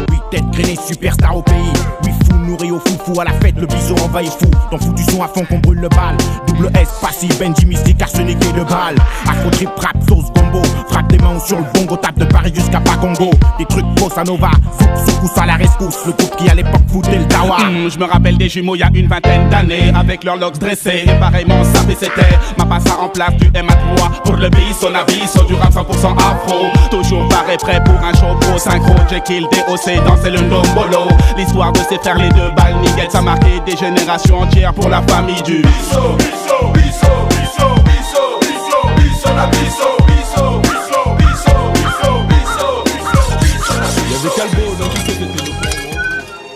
Oui, tête grainée, superstar au pays. Oui, fou, nourri au foufou, à la fête, le bison envahit fou. Dans fou du son à fond qu'on brûle le bal. Double S, passif, Benji mystique, arsenic et de balles. Afro trip, rap, sauce, gombo. Frappe des mains sur le bongo, tape de Paris jusqu'à Pacongo. Des trucs bossa nova, souk, soukous à la rescousse. Le groupe qui à l'époque foutait le tawa. Je me rappelle des jumeaux il y a une vingtaine d'années, avec leurs locks dressés et pareillement sapés c'était. Ma passa en place du MA3 pour le pays, son avis, sur du rap 100% afro. Toujours paré prêt pour un show pro synchro. Jekyll, DOC, danser le ndombolo. L'histoire de ces frères les deux balles nickel, ça a marqué des générations entières pour la famille du Bisso, bisso, bisso, bisso, bisso, bisso, bisso, la bisso, bisso, bisso, bisso, bisso, bisso, bisso, bisso, la bisso. Il y avait Calbo dans tout ce que c'était.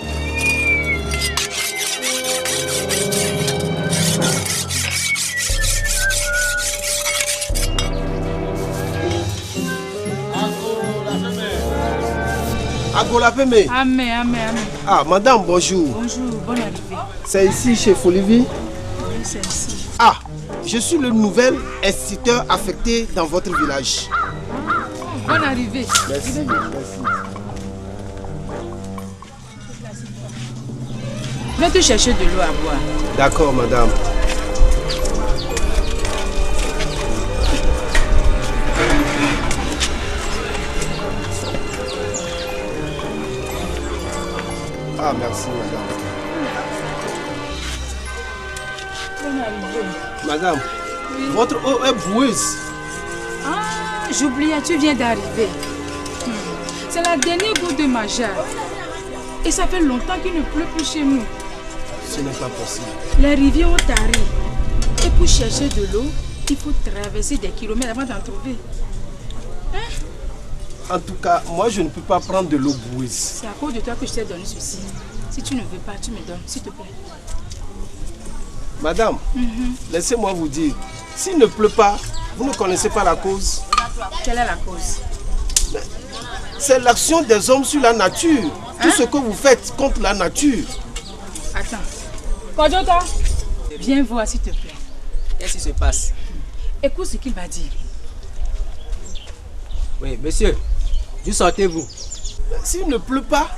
Agolapeme. Amen, amen, amen. Ah, madame, bonjour. Bonjour, bonne arrivée. C'est ici chez Folivie? Oui, c'est ici. Ah, je suis le nouvel instituteur affecté dans votre village. Bonne arrivée. Merci, merci. Viens te chercher de l'eau à boire. D'accord, madame. Ah, merci, madame. Bonne arrivée. Madame, Oui. votre eau est boueuse. Ah, j'oubliais, tu viens d'arriver. C'est la dernière goutte de ma jarre. Et ça fait longtemps qu'il ne pleut plus chez nous. Ce n'est pas possible. Les rivières ont tari. Et pour chercher de l'eau, il faut traverser des kilomètres avant d'en trouver. En tout cas, moi, je ne peux pas prendre de l'eau boueuse. C'est à cause de toi que je t'ai donné ceci. Si tu ne veux pas, tu me donnes, s'il te plaît. Madame, laissez-moi vous dire, s'il ne pleut pas, vous ne connaissez pas la cause. Quelle est la cause? C'est l'action des hommes sur la nature. Tout ce que vous faites contre la nature. Attends. Kodjota, viens voir, s'il te plaît. Qu'est-ce qui se passe? Écoute ce qu'il va dire. Oui, monsieur, d'où sortez-vous? S'il ne pleut pas,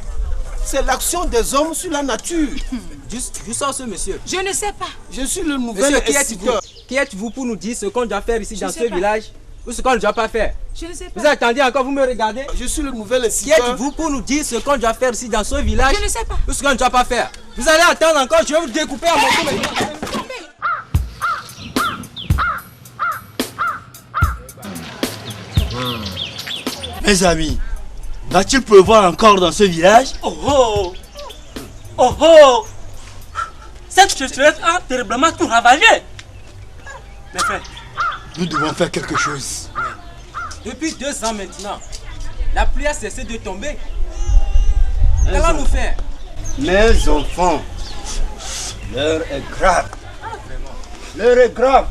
c'est l'action des hommes sur la nature. D'où sort ce monsieur? Je ne sais pas. Je suis le nouvel Monsieur, qui êtes-vous? instituteur. Qui êtes-vous pour nous dire ce qu'on doit faire ici Je dans sais ce pas. village ou ce qu'on ne doit pas faire? Je ne sais pas. Vous attendez encore, vous me regardez? Je suis le nouvel Qui instituteur. êtes-vous pour nous dire ce qu'on doit faire ici dans ce village Je ne sais pas. ou ce qu'on ne doit pas faire? Vous allez attendre encore, je vais vous découper à mon tour. Mes amis, va-t-il pleuvoir encore dans ce village? Oh oh! Oh oh! Cette sécheresse a terriblement tout ravagé! Mes frères, Nous devons faire quelque chose. Depuis 2 ans maintenant, la pluie a cessé de tomber. Qu'allons-nous faire? Mes enfants, l'heure est grave. L'heure est grave.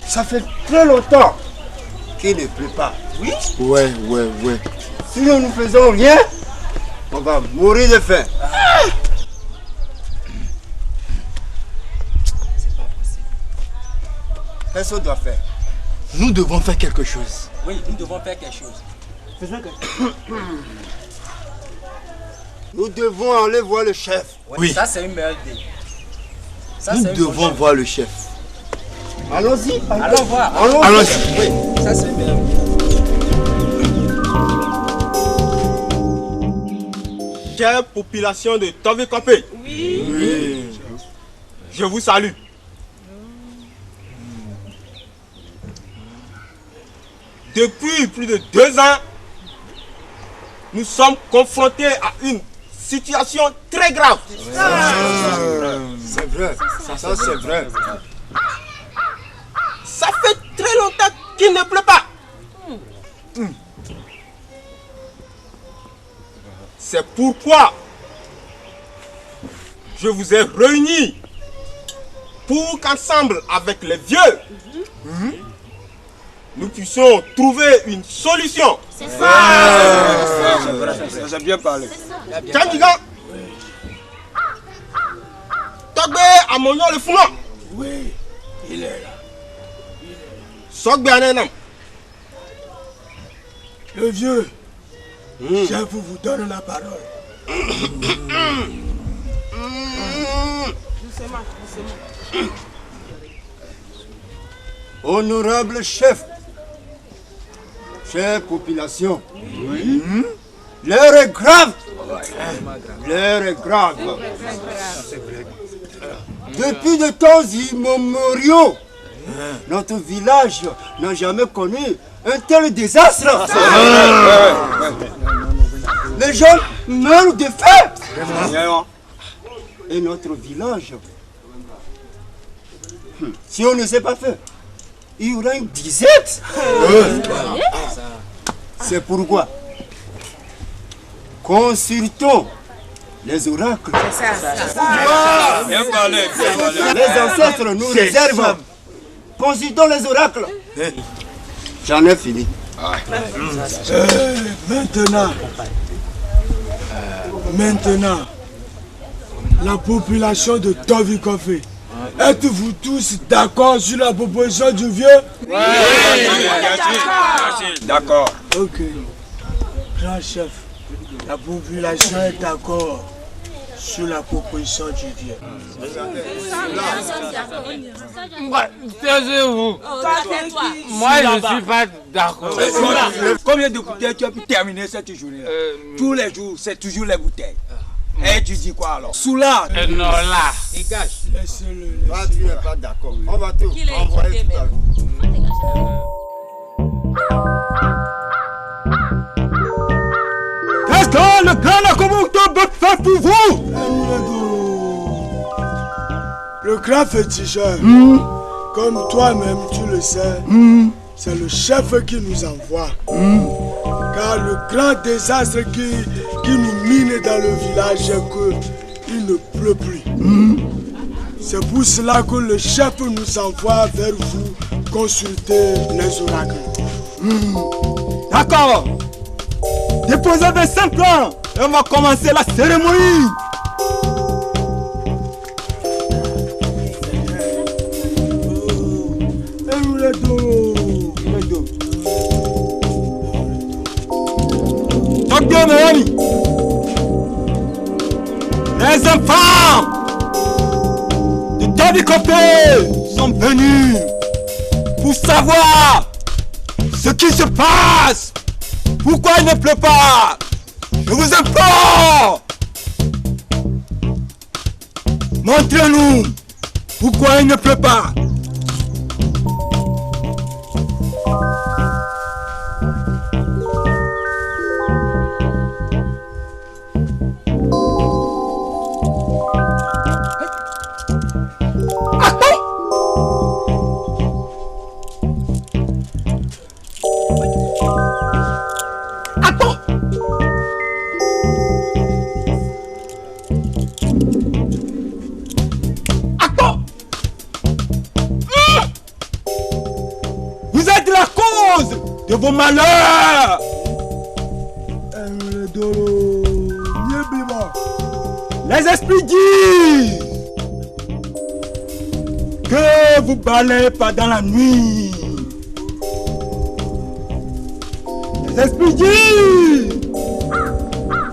Ça fait très longtemps qu'il ne pleut pas. Oui? Ouais. Si nous ne faisons rien, on va mourir de faim. Qu'est-ce qu'on doit faire? Nous devons faire quelque chose. Oui, nous devons faire quelque chose. faisons quelque chose. Nous devons aller voir le chef. Oui. Ça, c'est une meilleure idée. Nous devons voir le chef. Allons-y. Allons voir. Allons-y. Oui, ça, c'est une meilleure idée. Chère population de Tovikopé. Oui. Je vous salue. Depuis plus de 2 ans, nous sommes confrontés à une situation très grave. C'est vrai. Ça, c'est vrai. Ça fait très longtemps qu'il ne pleut pas. C'est pourquoi je vous ai réunis pour qu'ensemble avec les vieux, nous puissions trouver une solution. C'est ça. Ça, j'ai bien parlé. Kandiga, Togbe Amonyo le Founo. Oui, il est là. Sogbe Anenam. Le vieux, Je vous donne la parole. Honorable chef, chère population, l'heure est grave. L'heure est grave. Depuis de temps immémoriaux, notre village n'a jamais connu un tel désastre. Les gens meurent de faim. Et notre village, si on ne sait pas faire, il y aura une disette. C'est pourquoi consultons les oracles. Les ancêtres nous réservent. Consultons les oracles. J'en ai fini. Maintenant, la population de Tovikofé, êtes-vous tous d'accord sur la proposition du vieux? Oui, d'accord. Ok. Grand chef, la population est d'accord sur la proposition du vieux. Taisez-vous. Moi, je ne suis pas d'accord. Combien de bouteilles tu as pu terminer cette journée? Tous les jours, c'est toujours les bouteilles. Et tu dis quoi alors? Soula. Non, là. Dégage. Laissez-le. Toi, tu n'es pas d'accord. On va tout envoyer tout à l'heure. Qu'est-ce que le grand Nakomoto peut faire pour vous? Le grand féticheur, comme toi-même tu le sais, c'est le chef qui nous envoie. Car le grand désastre qui nous mine dans le village est qu'il ne pleut plus. C'est pour cela que le chef nous envoie vers vous consulter les oracles. D'accord. Déposez des simples et on va commencer la cérémonie. Donc bien mes amis, les enfants de Tovikofé sont venus pour savoir ce qui se passe. Pourquoi il ne pleut pas? Je vous implore. Montrez-nous pourquoi il ne pleut pas. De vos malheurs. Les esprits disent que vous balayez pas dans la nuit. Les esprits disent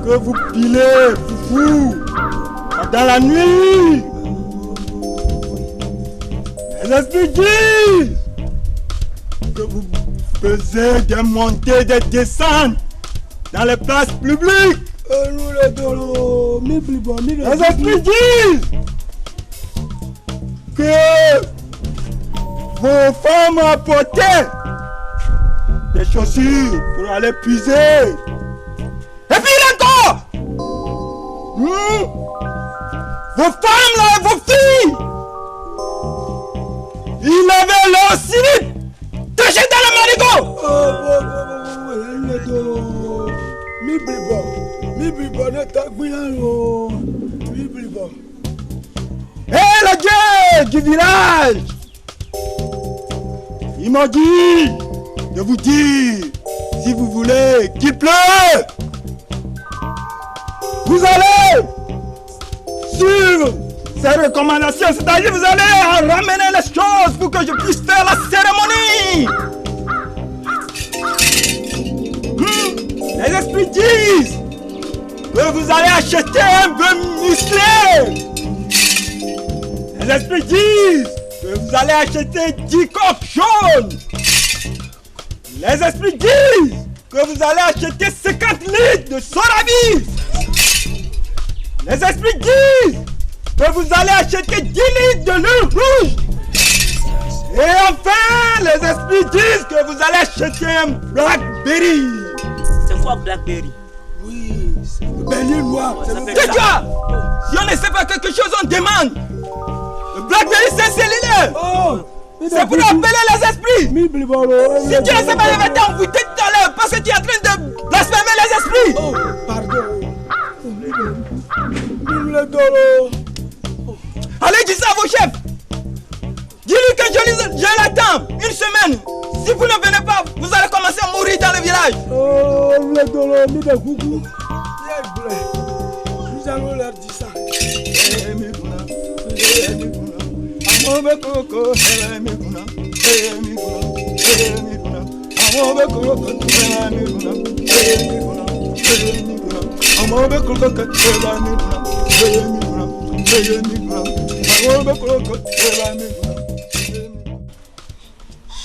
que vous pilez foufou dans la nuit. Les esprits disent que vous faisait des montées, des descentes dans les places publiques. Les esprits disent que vos femmes apportaient des chaussures pour aller puiser. Et puis encore, vos femmes là, vos filles, ils avaient leur slip caché dans le marigot. Et le dieu du village, il m'a dit de vous dire, si vous voulez qu'il pleuve, vous allez suivre ces recommandations, c'est-à-dire vous allez ramener les choses pour que je puisse faire la cérémonie. Les esprits esprits disent que vous allez acheter un bœuf musclé. Les esprits disent que vous allez acheter 10 coques jaunes. Les esprits disent que vous allez acheter 50 litres de Sorabis. Les esprits disent que vous allez acheter 10 litres de l'huile rouge. Et enfin, les esprits disent que vous allez acheter un Blackberry. C'est quoi Blackberry? Oui, c'est le bélier noir. Tais-toi! Si on ne sait pas quelque chose, on demande. Le Blackberry, c'est cellulaire. C'est pour appeler les esprits. Si tu ne sais pas, je vais t'envoûter tout à l'heure parce que tu es en train de blasphémer les esprits. Oh, pardon. Allez, dis ça à vos chefs. Dis-lui que je l'attends une semaine. Si vous ne venez pas, vous allez commencer à mourir dans le village. Oh, nous allons leur dire ça.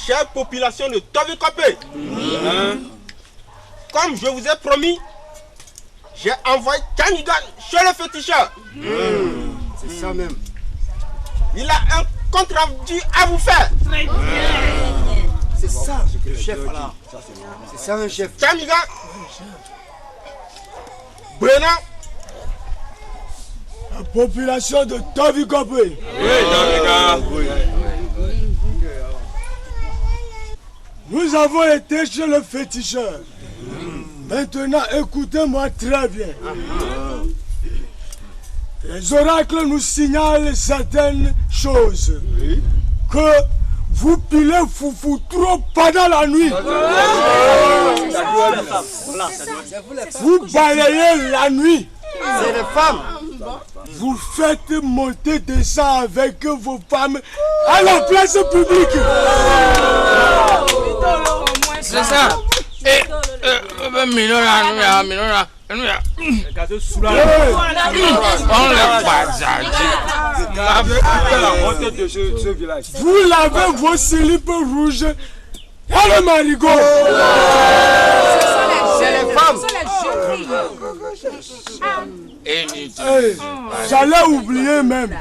Chère population de Tovikopé, comme je vous ai promis, j'ai envoyé Kanigan chez le féticheur. C'est ça même. Il a un compte rendu à vous faire. C'est ça, le chef là. C'est ça un chef. Kanigan, Brennan, la population de Tovikopé. Nous avons été chez le féticheur. Maintenant, écoutez-moi très bien. Les oracles nous signalent certaines choses. Que vous pilez foufou trop pendant la nuit. Vous balayez la nuit. C'est les femmes. Vous faites monter des sangs avec vos femmes à la place publique. C'est ça. Et vous lavez vos slips rouges et le marigot. C'est les femmes. J'allais oublier même.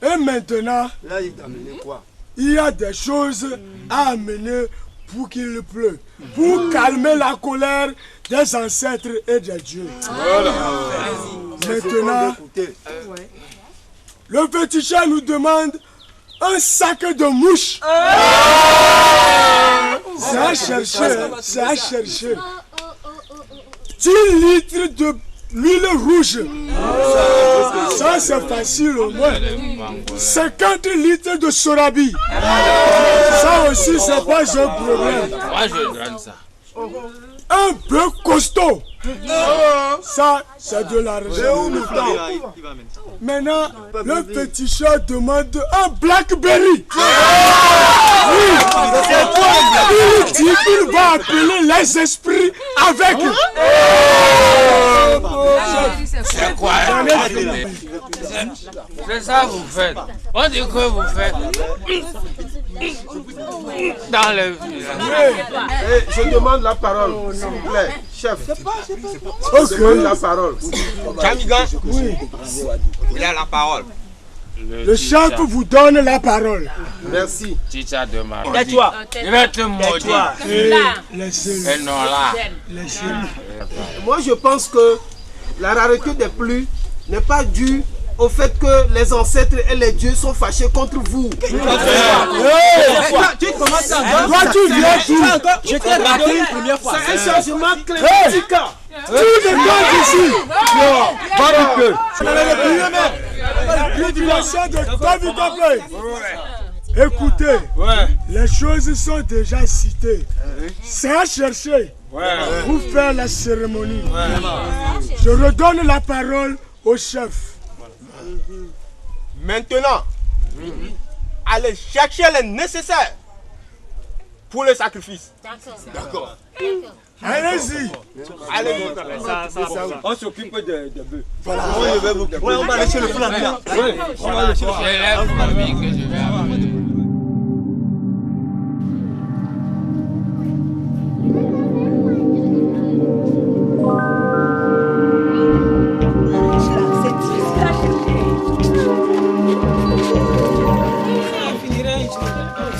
Et maintenant, là, il t'a amené quoi? Il y a des choses à amener pour qu'il pleuve, pour calmer la colère des ancêtres et des dieux. Voilà. Maintenant, le féticheur nous demande un sac de mouches. C'est à chercher, c'est à chercher. 10 litres de l'huile rouge. Ça c'est facile au moins. 50 litres de Sorabi. Ça aussi c'est pas un problème. Moi je donne ça. Un peu costaud. Ça c'est de l'argent. Maintenant, le féticheur demande un Blackberry. Oui, il dit qu'il va appeler les esprits avec. C'est quoi? C'est ça que vous faites. On dit que vous faites dans le village. Je demande la parole, s'il vous plaît, chef. Je demande la parole. Kanigan, oui. il a la parole. Le chef vous donne la parole. Merci. Tita de ma vie. Tais-toi. Je vais te maudire. Laissez-le. Et non là. Laissez-le. Moi, je pense que la rareté des pluies n'est pas due au fait que les ancêtres et les dieux sont fâchés contre vous. Tu commences à... Toi, tu viens tout. Je t'ai raté une première fois. C'est un changement climatique. Tout dépend d'ici. La population de Tovikopé. Écoutez, les choses sont déjà citées. C'est à chercher pour faire la cérémonie. Je redonne la parole au chef. Maintenant, allez chercher les nécessaires pour le sacrifice. D'accord. Allez-y. Allez, on s'occupe de bœufs. Voilà, on va aller chez le flamand. Oui, on va aller chez le flamand. C'est la famille que je vais amener.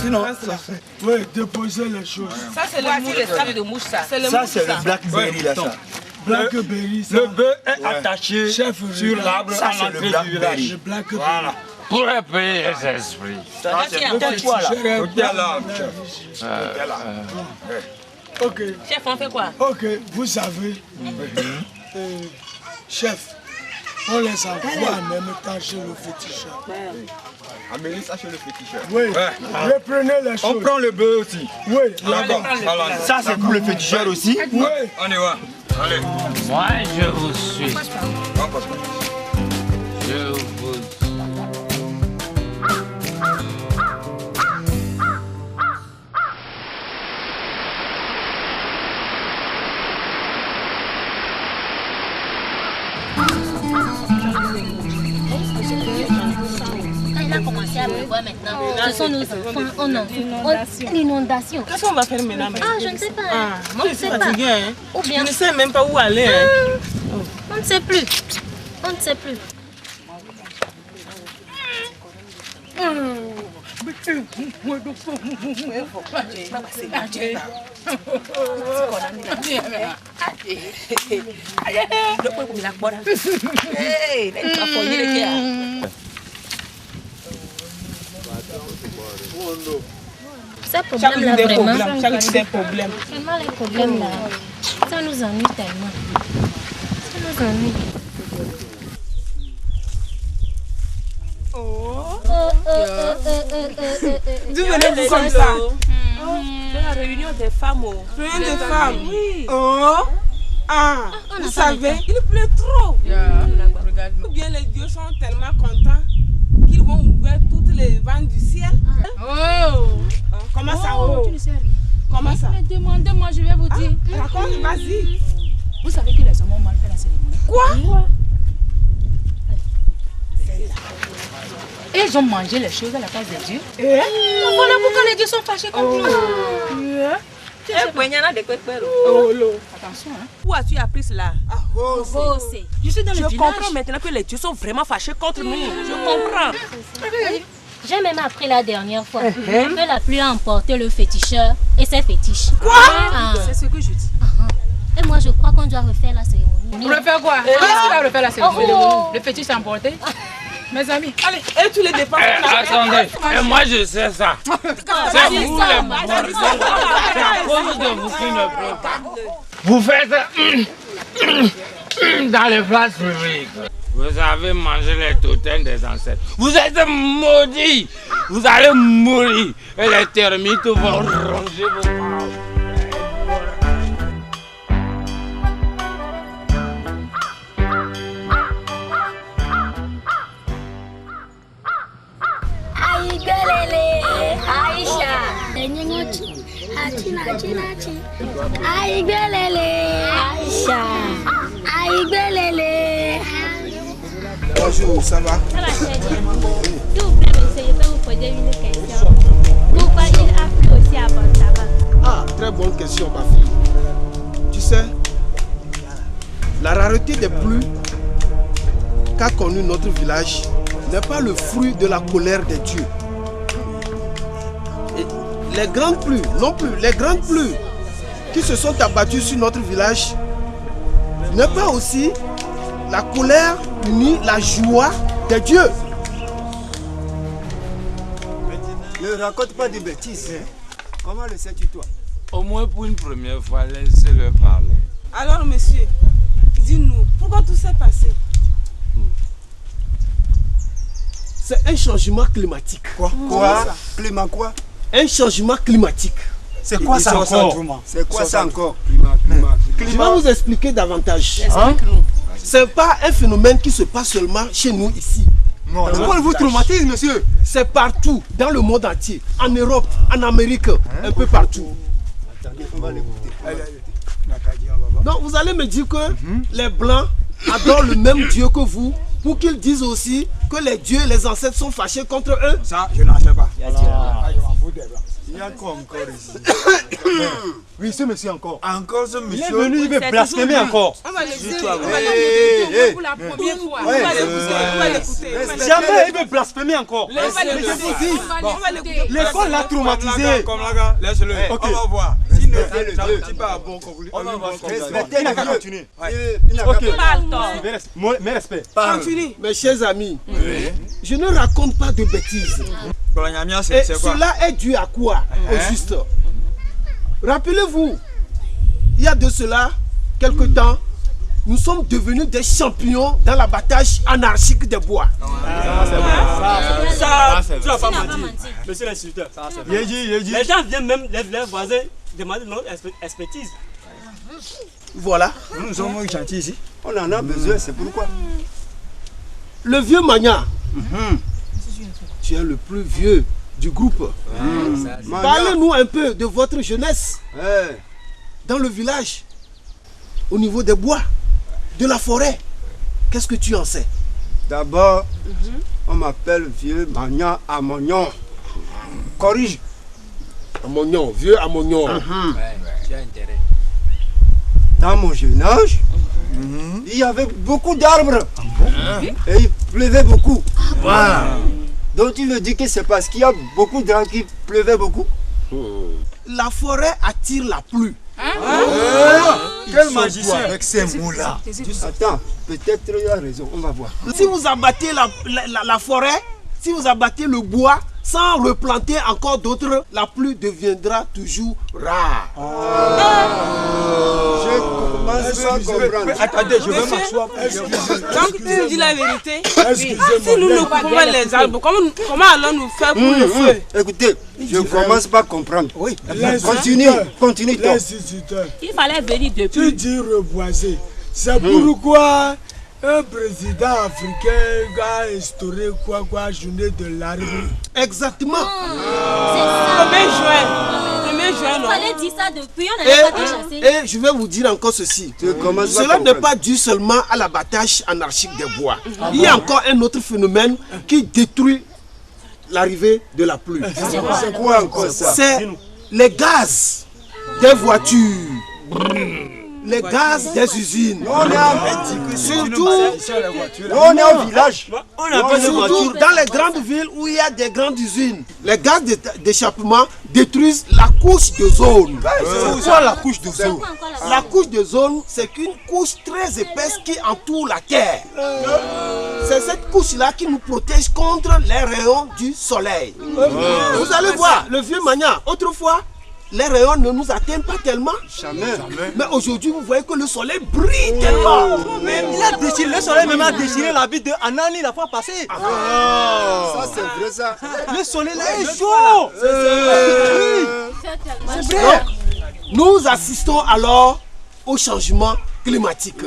Sinon, ça fait. Oui, déposer les choses. Ça, c'est le sable de mouche, ça. Ça, c'est le blackberry, là, ça. Blackberry, ça. Le bœuf est attaché sur l'arbre ça, à c'est le l'entrée du blackberry. village. Le blackberry. Voilà. Pour payer les esprits. Ça, c'est le quoi, là? Ok. Chef, on fait quoi? Ok, vous savez, chef, on les envoie en même temps chez le féticheur. Amenez ça chez le féticheur. Oui, reprenez les choses. On prend le bœuf aussi. Oui, D'accord. Ça, c'est pour le féticheur aussi. Oui. On y va. Allez. Moi, je vous suis. Je vous suis. Il a commencé à pleuvoir maintenant. Ce sont nos enfants. L'inondation. Qu'est-ce qu'on va faire maintenant? Ah, je ne sais pas. Moi, je suis fatiguée. Ou bien... Je ne sais même pas où aller. On ne sait plus. On ne sait plus. Ce problème-là, vraiment, vraiment les problèmes-là, ça nous ennuie tellement. Ça nous ennuie. D'où venez-vous comme ça? C'est la réunion des femmes. Réunion des femmes? Oui. Oh. Ah, vous savez, il pleut trop. Ou bien les dieux sont tellement contents qu'ils vont ouvrir toutes les vannes du ciel. Oh. Comment ça? Oh, tu ne sais rien. Comment ça? Mais demandez-moi, je vais vous dire. Raconte, vas-y. Vous savez que les hommes ont mal fait la cérémonie. Quoi? Et ils ont mangé les choses à la place des dieux. Voilà pourquoi les dieux sont fâchés contre nous. Attention, hein. Où as-tu appris cela? Je suis dans le village. Je comprends maintenant que les dieux sont vraiment fâchés contre nous. Je comprends. J'ai même appris la dernière fois que la pluie a emporté le féticheur et ses fétiches. Quoi? C'est ce que je dis. Et moi, je crois qu'on doit refaire la cérémonie. Refaire quoi? Qu'est-ce qu'il va refaire la cérémonie? Le fétiche s'est emporté. Mes amis, allez, et tu les dépenses. Attendez, et moi je sais ça. C'est vous les bordels. C'est à cause de vous qui ne pleut pas. Vous faites dans les places publiques. Vous avez mangé les totems des ancêtres. Vous êtes maudits. Vous allez mourir. Et les termites vont ronger vos parents. Bonjour, ça va? Ça va très bien. S'il vous plaît, monsieur, je peux vous poser une question. Pourquoi il a plu aussi à Bantaba? Ah, très bonne question, ma fille. Tu sais, la rareté des pluies qu'a connu notre village n'est pas le fruit de la colère des dieux. Et les grandes pluies, non plus, les grandes pluies qui se sont abattues sur notre village n'est pas aussi la colère ni la joie des dieux. Ne raconte pas de bêtises. Comment le sais-tu, toi? Au moins pour une première fois, laissez-le parler. Alors, monsieur, dis-nous, pourquoi tout s'est passé? C'est un changement climatique. Quoi? Climat quoi? Un changement climatique. C'est quoi ça encore? C'est quoi ça encore? Je vais vous expliquer davantage. Ce n'est pas un phénomène qui se passe seulement chez nous ici. Pourquoi vous traumatisez, monsieur? C'est partout, dans le monde entier. En Europe, en Amérique, un peu partout. Attendez, on va l'écouter. Donc vous allez me dire que les Blancs adorent le même Dieu que vous, pour qu'ils disent aussi que les dieux, les ancêtres sont fâchés contre eux. Ça, je n'en sais pas. Il y a encore ici. Oui, ce monsieur encore. Encore ce monsieur. Il est venu, il veut blasphémer encore. On va l'écouter pour la première fois. On va l'écouter. Jamais il veut blasphémer encore. L'école l'a traumatisé. Comme là, laisse-le. On va voir. Si ne fait pas bon conclusion, on va voir. Il n'a qu'à continuer. Mes respects. Continue. Mes chers amis, je ne raconte pas de bêtises. Et cela est dû à quoi, au juste? Rappelez-vous, il y a de cela quelque temps, nous sommes devenus des champions dans l'abattage anarchique des bois. Ça, tu n'as pas menti. Monsieur l'instituteur. Les gens viennent même, les voisins, demander notre expertise. Voilà. Nous sommes gentils ici. On en a besoin, c'est pourquoi. Le vieux Magna, tu es le plus vieux du groupe. Parlez-nous un peu de votre jeunesse dans le village, au niveau des bois, de la forêt. Qu'est-ce que tu en sais? D'abord, on m'appelle vieux Magnan Amognon. Corrige. Amognon, vieux Amognon. Tu as intérêt. Dans mon jeune âge, il y avait beaucoup d'arbres. Et il pleuvait beaucoup. Donc tu me dis que c'est parce qu'il y a beaucoup d'arbres qui pleuvait beaucoup? La forêt attire la pluie. Quel magicien avec ces mots-là. Attends, peut-être il a raison, on va voir. Si vous abattez la forêt, si vous abattez le bois, sans replanter encore d'autres, la pluie deviendra toujours rare. Je commence à comprendre. Attendez, je vais m'asseoir. Donc tu dis la vérité. Si nous ne coupons pas les arbres, comment allons-nous faire pour le feu? Écoutez, je commence pas à comprendre. Oui. Continue toi. Il fallait venir depuis. Tu dis reboiser. C'est pourquoi un président africain a instauré quoi, journée de l'arbre. Exactement. Le 1er juin, non? Il fallait dire ça depuis, on n'avait pas chassé. Et je vais vous dire encore ceci. Cela n'est pas dû seulement à l'abattage anarchique des bois. Il y a encore un autre phénomène qui détruit l'arrivée de la pluie. C'est quoi encore ça? C'est les gaz des voitures. Les gaz des usines. Surtout, on est au village. Surtout dans les grandes villes où il y a des grandes usines. Les gaz d'échappement détruisent la couche d'ozone. C'est quoi la couche d'ozone? La couche d'ozone, c'est une couche très épaisse qui entoure la Terre. C'est cette couche-là qui nous protège contre les rayons du soleil. Vous allez voir, le vieux Magna, autrefois, les rayons ne nous atteignent pas tellement. Jamais. Mais aujourd'hui, vous voyez que le soleil brille tellement. Le soleil même a déchiré la vie de Anani la fois passée. Ça c'est vrai ça. Le soleil là est chaud. C'est vrai. Nous assistons alors au changement climatique.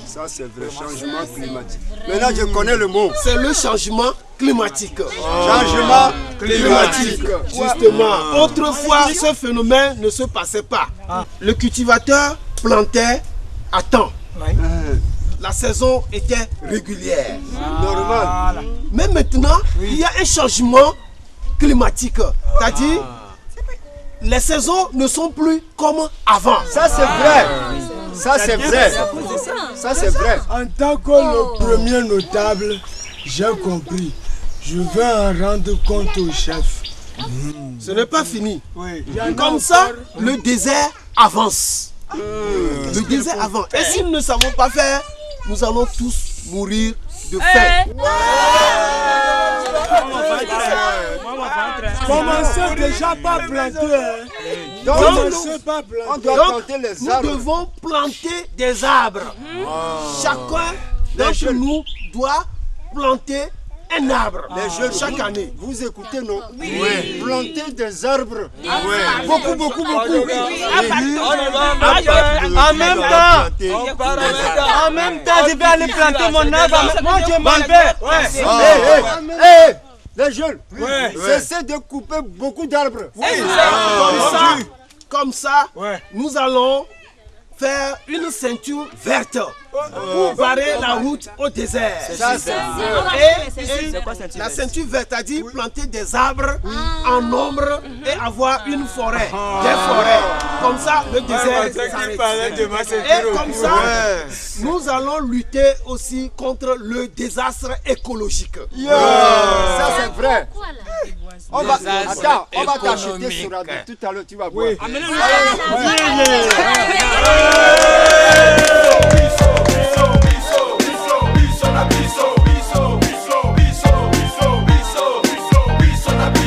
Ça c'est vrai, changement climatique. Maintenant je connais le mot. C'est le changement climatique. Changement climatique. Justement, autrefois ce phénomène ne se passait pas. Le cultivateur plantait à temps. La saison était régulière. Normal. Mais maintenant, il y a un changement climatique. C'est-à-dire, les saisons ne sont plus comme avant. Ça c'est vrai. Ça c'est vrai. Ça c'est vrai. En tant que le premier notable, j'ai compris. Je vais en rendre compte au chef. Ce n'est pas fini. Comme ça, le désert avance. Le désert avance. Et si nous ne savons pas faire, nous allons tous mourir de faim. Commencez déjà pas planter. Donc, on doit planter les arbres. Nous devons planter des arbres. Chacun d'entre nous doit planter un arbre chaque année. Vous écoutez, non? Oui. Planter des arbres. Beaucoup. En même temps, je vais aller planter mon arbre. Moi, je m'en vais. Les jeunes, cessez de couper beaucoup d'arbres. Oui, comme ça, nous allons faire une ceinture verte pour barrer la route au désert. Et la ceinture verte a dit planter des arbres en nombre et avoir une forêt, des forêts. Comme ça, le désert s'arrête. Et comme ça, nous allons lutter aussi contre le désastre écologique. Ça c'est vrai. On va t'acheter sur la tout à l'heure, tu vas voir.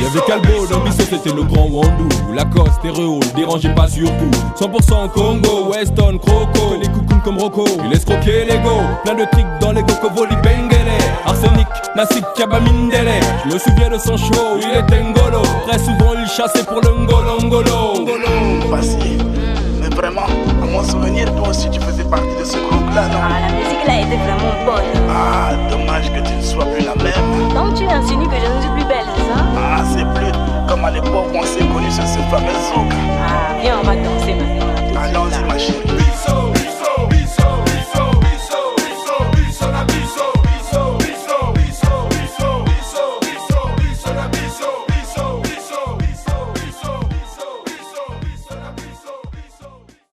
Y'avait Calbo, dans Bisso c'était le grand Wandou. Lacoste et Réole, dérangez pas surtout. 100% Congo, Weston, Croco. Les coucounes comme Rocco, il laisse croquer les go. Plein de tricks dans les Gokoboli Bengele. Arsenic, Nassik, Kabamindele. Je me souviens de son show, il était ngolo. Très souvent il chassait pour le ngolo. Passé. Mais vraiment, à mon souvenir, toi aussi tu faisais partie de ce groupe-là, non? La musique là était vraiment bonne. Ah, de